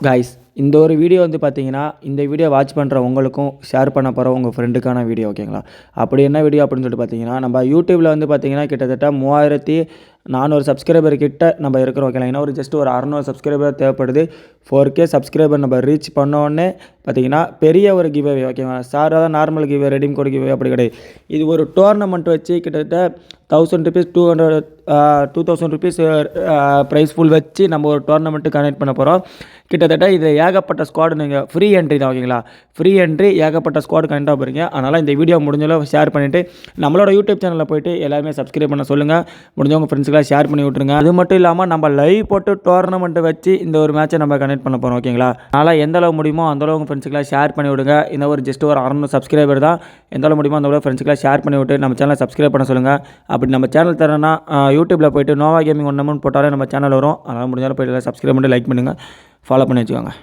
Guys இந்த ஒரு video வந்து பார்த்தீங்கன்னா, இந்த வீடியோ வாட்ச் பண்ணுற உங்களுக்கும் ஷேர் பண்ண போகிற உங்கள் ஃப்ரெண்டுக்கான வீடியோ ஓகேங்களா. அப்படி என்ன வீடியோ அப்படின்னு சொல்லிட்டு பார்த்தீங்கன்னா, நம்ம யூடியூப்பில் வந்து பார்த்தீங்கன்னா கிட்டத்தட்ட 3400 சப்ஸ்கிரைபர் கிட்ட நம்ம இருக்கிறோம் ஓகேங்களா. ஏன்னா ஜஸ்ட் ஒரு 600 சப்ஸ்கிரைபர் தேவைப்படுது. 4K சப்ஸ்கிரைபர் நம்ம ரீச் பண்ணோடனே பார்த்தீங்கன்னா பெரிய ஒரு கிவ்அவே ஓகேங்களா. சாதாரண normal giveaway redeem code giveaway அப்படி கிடையாது. இது ஒரு டோர்னமெண்ட் வச்சு கிட்டத்தட்ட 1000 ருபீஸ் 2000 ருபீஸ் ப்ரைஸ் ஃபுல் வச்சு நம்ம ஒரு டோர்னமெண்ட்டு கனெக்ட் பண்ண போகிறோம். கிட்டத்தட்ட இது ஏகப்பட்ட ஸ்குவாடு நீங்கள் ஃப்ரீ என்ட்ரி தான் ஓகேங்களா. ஃப்ரீ என்ட்ரி ஏகப்பட்ட ஸ்குவாடு கனெக்டாக போகிறீங்க. அதனால் இந்த வீடியோ முடிஞ்சளவு ஷேர் பண்ணிவிட்டு நம்மளோட யூடியூப் சேனலில் போய்ட்டு எல்லாருமே சப்ஸ்கிரைப் பண்ண சொல்லுங்கள். முடிஞ்சவங்க ஃப்ரெண்ட்ஸுக்கெல்லாம் ஷேர் பண்ணி விட்ருங்க. அது மட்டும் இல்லாமல் நம்ம லைவ் போட்டு டோர்னமெண்ட்டை வச்சு இந்த ஒரு மேட்சை நம்ம கனெக்ட் பண்ண போகிறோம் ஓகேங்களா. அதனால் எந்தளவு முடியுமோ அந்தளவு உங்கள் ஃப்ரெண்ட்ஸுக்கெல்லாம் ஷேர் பண்ணி விடுங்க. இந்த ஒரு ஜஸ்ட் ஒரு 600 சப்ஸ்கிரைபர் தான். எந்தளவு முடியுமோ அந்தளவு ஃப்ரெண்ட்ஸுக்கெல்லாம் ஷேர் பண்ணி விட்டு நம்ம சேனலை சப்ஸ்கிரைப் பண்ண சொல்லுங்கள். அப்படி நம்ம சேனல் தரேன்னா யூடியூப்பில் போய்ட்டு நோவா கேமிங் 1 போட்டாலே நம்ம சேனல் வரும். அதனால் முடிஞ்சாலும் போய்ட்டு சப்ஸ்கிரைப் பண்ணிட்டு லைக் பண்ணுங்கள், ஃபாலோ பண்ணி வச்சுக்கோங்க.